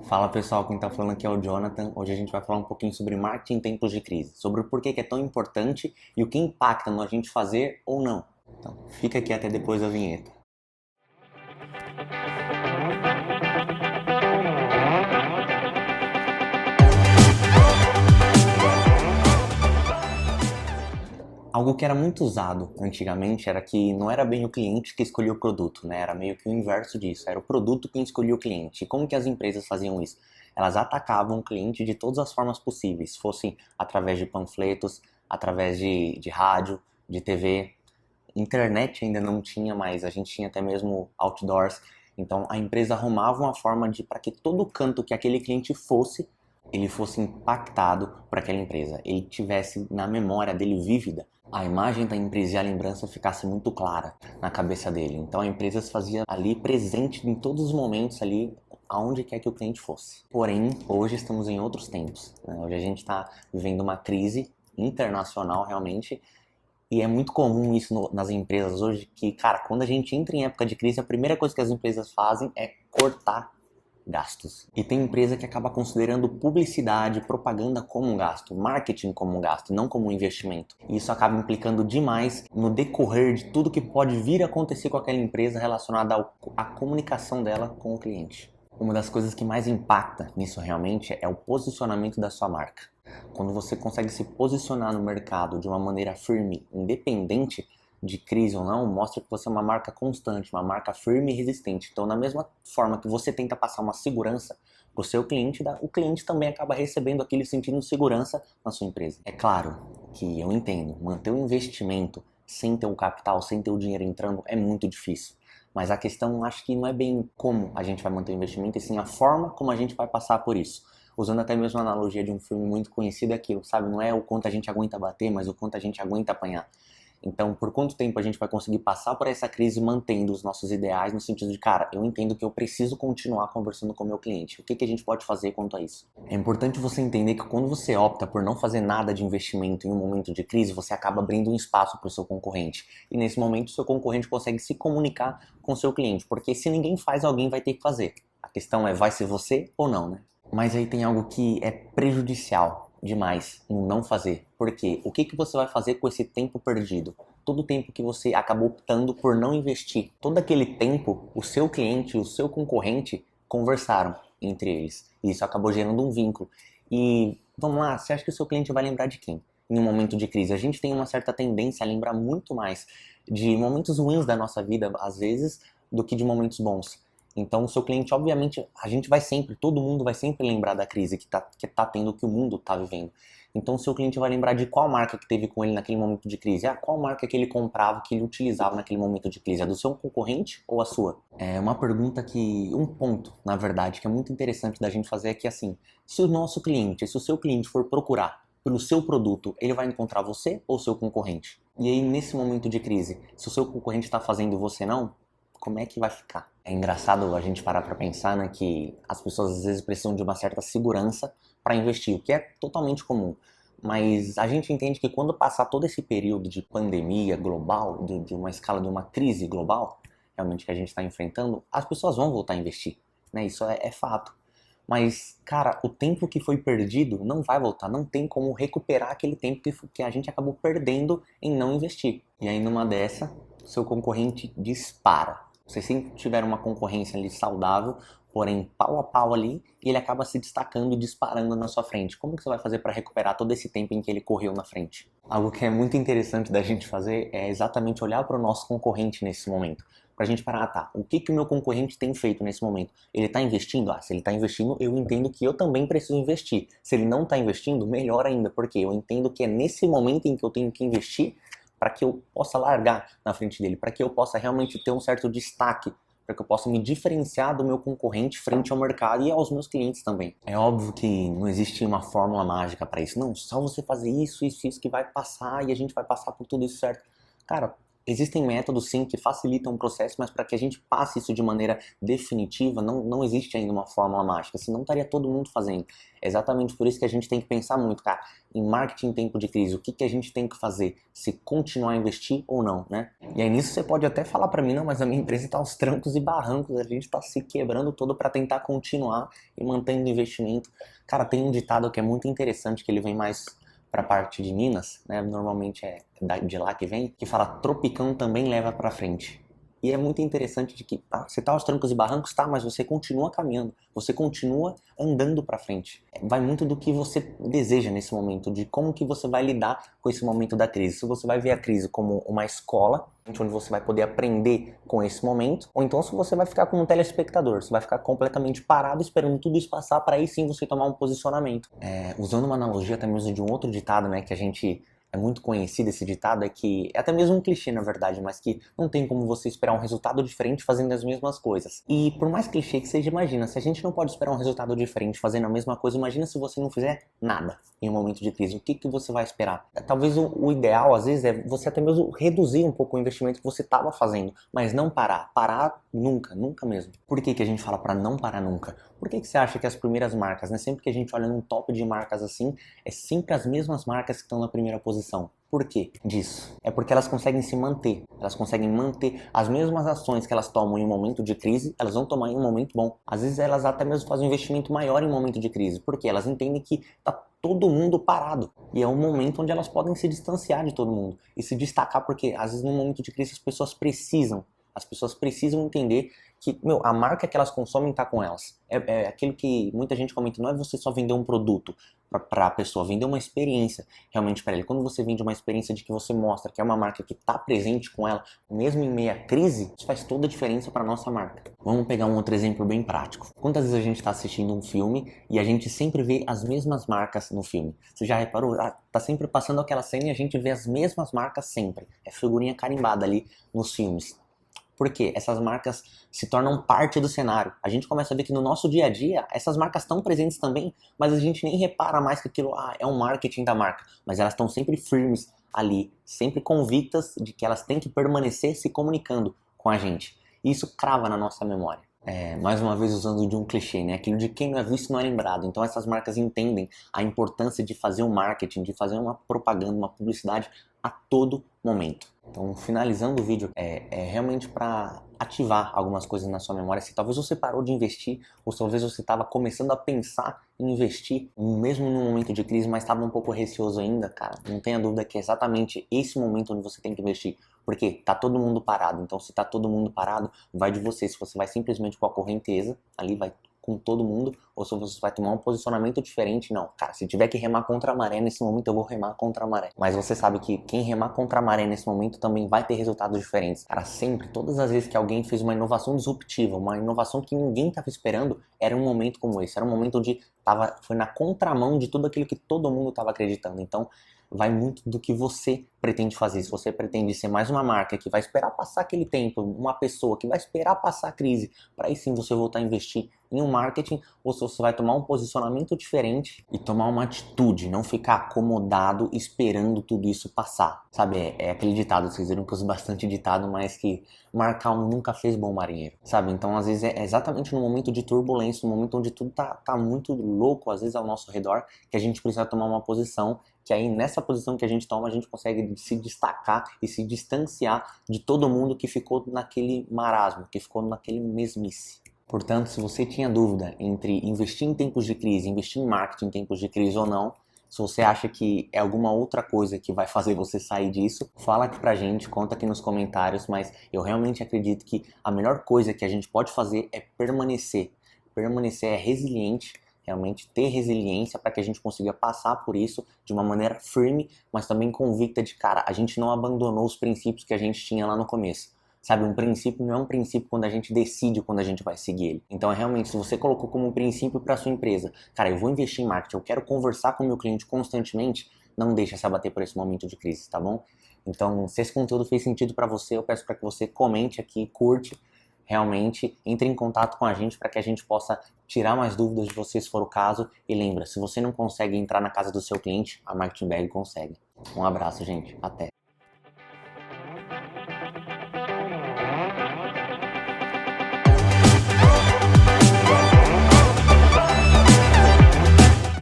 Fala pessoal, quem tá falando aqui é o Jonathan. Hoje a gente vai falar um pouquinho sobre marketing em tempos de crise, sobre o porquê que é tão importante e o que impacta no a gente fazer ou não. Então, fica aqui até depois da vinheta. Algo que era muito usado antigamente era que não era bem o cliente que escolhia o produto, né? Era meio que o inverso disso, era o produto quem escolhia o cliente. E como que as empresas faziam isso? Elas atacavam o cliente de todas as formas possíveis, fossem através de panfletos, através de rádio, de TV. Internet ainda não tinha, mas a gente tinha até mesmo outdoors. Então a empresa arrumava uma forma de para que todo canto que aquele cliente fosse, ele fosse impactado por aquela empresa. Ele tivesse na memória dele vívida a imagem da empresa e a lembrança ficasse muito clara na cabeça dele. Então a empresa se fazia ali presente em todos os momentos ali aonde quer que o cliente fosse. Porém, hoje estamos em outros tempos, né? Hoje a gente está vivendo uma crise internacional realmente e é muito comum isso nas empresas hoje, que, cara, quando a gente entra em época de crise, a primeira coisa que as empresas fazem é cortar gastos. E tem empresa que acaba considerando publicidade, propaganda como um gasto, marketing como um gasto, não como um investimento. E isso acaba implicando demais no decorrer de tudo que pode vir a acontecer com aquela empresa relacionada à comunicação dela com o cliente. Uma das coisas que mais impacta nisso realmente é o posicionamento da sua marca. Quando você consegue se posicionar no mercado de uma maneira firme, independente de crise ou não, mostra que você é uma marca constante, uma marca firme e resistente. Então, da mesma forma que você tenta passar uma segurança para o seu cliente, o cliente também acaba recebendo aquilo e sentindo segurança na sua empresa. É claro que eu entendo, manter o investimento sem ter o capital, sem ter o dinheiro entrando, é muito difícil. Mas a questão, acho que não é bem como a gente vai manter o investimento, e sim a forma como a gente vai passar por isso. Usando até mesmo a analogia de um filme muito conhecido, é aquilo, sabe? Não é o quanto a gente aguenta bater, mas o quanto a gente aguenta apanhar. Então, por quanto tempo a gente vai conseguir passar por essa crise mantendo os nossos ideais no sentido de, cara, eu entendo que eu preciso continuar conversando com o meu cliente. O que a gente pode fazer quanto a isso? É importante você entender que quando você opta por não fazer nada de investimento em um momento de crise, você acaba abrindo um espaço para o seu concorrente. E nesse momento, o seu concorrente consegue se comunicar com o seu cliente, porque se ninguém faz, alguém vai ter que fazer. A questão é, vai ser você ou não, né? Mas aí tem algo que é prejudicial demais em não fazer. Por quê? O que você vai fazer com esse tempo perdido? Todo o tempo que você acabou optando por não investir. Todo aquele tempo, o seu cliente e o seu concorrente conversaram entre eles. E isso acabou gerando um vínculo. E vamos lá, você acha que o seu cliente vai lembrar de quem? Em um momento de crise, a gente tem uma certa tendência a lembrar muito mais de momentos ruins da nossa vida, às vezes, do que de momentos bons. Então, o seu cliente, obviamente, a gente vai sempre, todo mundo vai sempre lembrar da crise que tá tendo, que o mundo está vivendo. Então, o seu cliente vai lembrar de qual marca que teve com ele naquele momento de crise. Ah, qual marca que ele comprava, que ele utilizava naquele momento de crise? A do seu concorrente ou a sua? É uma pergunta que, um ponto, na verdade, que é muito interessante da gente fazer é que, assim, se o nosso cliente, se o seu cliente for procurar pelo seu produto, ele vai encontrar você ou o seu concorrente? E aí, nesse momento de crise, se o seu concorrente está fazendo e você não, como é que vai ficar? É engraçado a gente parar para pensar, né, que as pessoas às vezes precisam de uma certa segurança para investir, o que é totalmente comum. Mas a gente entende que quando passar todo esse período de pandemia global, de uma escala de uma crise global, realmente que a gente está enfrentando, as pessoas vão voltar a investir, né? Isso é fato. Mas, cara, o tempo que foi perdido não vai voltar, não tem como recuperar aquele tempo que a gente acabou perdendo em não investir. E aí, numa dessa, seu concorrente dispara. Vocês sempre tiveram uma concorrência ali saudável, porém pau a pau ali, e ele acaba se destacando e disparando na sua frente. Como que você vai fazer para recuperar todo esse tempo em que ele correu na frente? Algo que é muito interessante da gente fazer é exatamente olhar para o nosso concorrente nesse momento. Para a gente parar, tá, o que o meu concorrente tem feito nesse momento? Ele está investindo? Ah, se ele está investindo, eu entendo que eu também preciso investir. Se ele não está investindo, melhor ainda, porque eu entendo que é nesse momento em que eu tenho que investir para que eu possa largar na frente dele, para que eu possa realmente ter um certo destaque, para que eu possa me diferenciar do meu concorrente frente ao mercado e aos meus clientes também. É óbvio que não existe uma fórmula mágica para isso, não, só você fazer isso, isso, isso que vai passar e a gente vai passar por tudo isso certo. Cara, existem métodos sim que facilitam o processo, mas para que a gente passe isso de maneira definitiva, não existe ainda uma fórmula mágica, senão estaria todo mundo fazendo. É exatamente por isso que a gente tem que pensar muito, cara, em marketing em tempo de crise, o que a gente tem que fazer, se continuar a investir ou não, né? E aí nisso você pode até falar para mim, não, mas a minha empresa está aos trancos e barrancos, a gente está se quebrando todo para tentar continuar e mantendo investimento. Cara, tem um ditado que é muito interessante, que ele vem mais para a parte de Minas, né? Normalmente é de lá que vem, que fala tropicão também leva para frente. E é muito interessante de que você tá aos trancos e barrancos, tá, mas você continua caminhando, você continua andando para frente. Vai muito do que você deseja nesse momento, de como que você vai lidar com esse momento da crise. Se você vai ver a crise como uma escola, onde você vai poder aprender com esse momento, ou então se você vai ficar como um telespectador, você vai ficar completamente parado esperando tudo isso passar para aí sim você tomar um posicionamento. Usando uma analogia até mesmo de um outro ditado, né, que a gente é muito conhecido esse ditado, é que é até mesmo um clichê na verdade, mas que não tem como você esperar um resultado diferente fazendo as mesmas coisas. E por mais clichê que seja, imagina, se a gente não pode esperar um resultado diferente fazendo a mesma coisa, imagina se você não fizer nada em um momento de crise. O que você vai esperar? Talvez o ideal às vezes é você até mesmo reduzir um pouco o investimento que você estava fazendo, mas não parar. Parar nunca, nunca mesmo. Por que a gente fala para não parar nunca? Por que você acha que as primeiras marcas, né, sempre que a gente olha num top de marcas assim, é sempre as mesmas marcas que estão na primeira posição? Por que disso? É porque elas conseguem se manter, elas conseguem manter as mesmas ações que elas tomam em um momento de crise, elas vão tomar em um momento bom. Às vezes elas até mesmo fazem um investimento maior em um momento de crise, porque elas entendem que tá todo mundo parado. E é um momento onde elas podem se distanciar de todo mundo e se destacar, porque às vezes no momento de crise as pessoas precisam entender que, a marca que elas consomem está com elas. É aquilo que muita gente comenta, não é você só vender um produto para a pessoa, vender uma experiência realmente para ele. Quando você vende uma experiência de que você mostra que é uma marca que está presente com ela, mesmo em meio à crise, isso faz toda a diferença para nossa marca. Vamos pegar um outro exemplo bem prático. Quantas vezes a gente está assistindo um filme e a gente sempre vê as mesmas marcas no filme? Você já reparou? Tá sempre passando aquela cena e a gente vê as mesmas marcas sempre. É figurinha carimbada ali nos filmes. Por quê? Essas marcas se tornam parte do cenário. A gente começa a ver que no nosso dia a dia, essas marcas estão presentes também, mas a gente nem repara mais que aquilo é um marketing da marca. Mas elas estão sempre firmes ali, sempre convictas de que elas têm que permanecer se comunicando com a gente. E isso crava na nossa memória. Mais uma vez usando de um clichê, né? Aquilo de quem não é visto não é lembrado. Então essas marcas entendem a importância de fazer um marketing, de fazer uma propaganda, uma publicidade a todo momento. Então, finalizando o vídeo, é realmente para ativar algumas coisas na sua memória. Se talvez você parou de investir, ou talvez você estava começando a pensar em investir, mesmo no momento de crise, mas estava um pouco receoso ainda, cara, não tenha dúvida que é exatamente esse momento onde você tem que investir. Porque tá todo mundo parado. Então, se tá todo mundo parado, vai de você. Se você vai simplesmente com a correnteza, ali vai com todo mundo, ou se você vai tomar um posicionamento diferente, não. Cara, se tiver que remar contra a maré nesse momento, eu vou remar contra a maré. Mas você sabe que quem remar contra a maré nesse momento também vai ter resultados diferentes. Cara, sempre, todas as vezes que alguém fez uma inovação disruptiva, uma inovação que ninguém estava esperando, era um momento como esse. Era um momento onde foi na contramão de tudo aquilo que todo mundo estava acreditando. Então, vai muito do que você pretende fazer. Se você pretende ser mais uma marca que vai esperar passar aquele tempo, uma pessoa que vai esperar passar a crise, para aí sim você voltar a investir em um marketing, ou se você vai tomar um posicionamento diferente e tomar uma atitude, não ficar acomodado esperando tudo isso passar. Sabe, é aquele ditado, vocês viram que eu uso bastante ditado, mas que mar calmo nunca fez bom marinheiro, sabe? Então às vezes é exatamente no momento de turbulência, no momento onde tudo tá muito louco, às vezes ao nosso redor, que a gente precisa tomar uma posição, que aí nessa posição que a gente toma, a gente consegue se destacar e se distanciar de todo mundo que ficou naquele marasmo, que ficou naquele mesmice. Portanto, se você tinha dúvida entre investir em tempos de crise, investir em marketing em tempos de crise ou não, se você acha que é alguma outra coisa que vai fazer você sair disso, fala aqui pra gente, conta aqui nos comentários, mas eu realmente acredito que a melhor coisa que a gente pode fazer é permanecer. Permanecer é resiliente, realmente ter resiliência para que a gente consiga passar por isso de uma maneira firme, mas também convicta de, cara, a gente não abandonou os princípios que a gente tinha lá no começo. Sabe, um princípio não é um princípio quando a gente decide quando a gente vai seguir ele. Então, realmente, se você colocou como um princípio para sua empresa, cara, eu vou investir em marketing, eu quero conversar com o meu cliente constantemente, não deixa se abater por esse momento de crise, tá bom? Então, se esse conteúdo fez sentido para você, eu peço para que você comente aqui, curte, realmente, entre em contato com a gente para que a gente possa tirar mais dúvidas de você, se for o caso. E lembra, se você não consegue entrar na casa do seu cliente, a Marketing Bag consegue. Um abraço, gente. Até.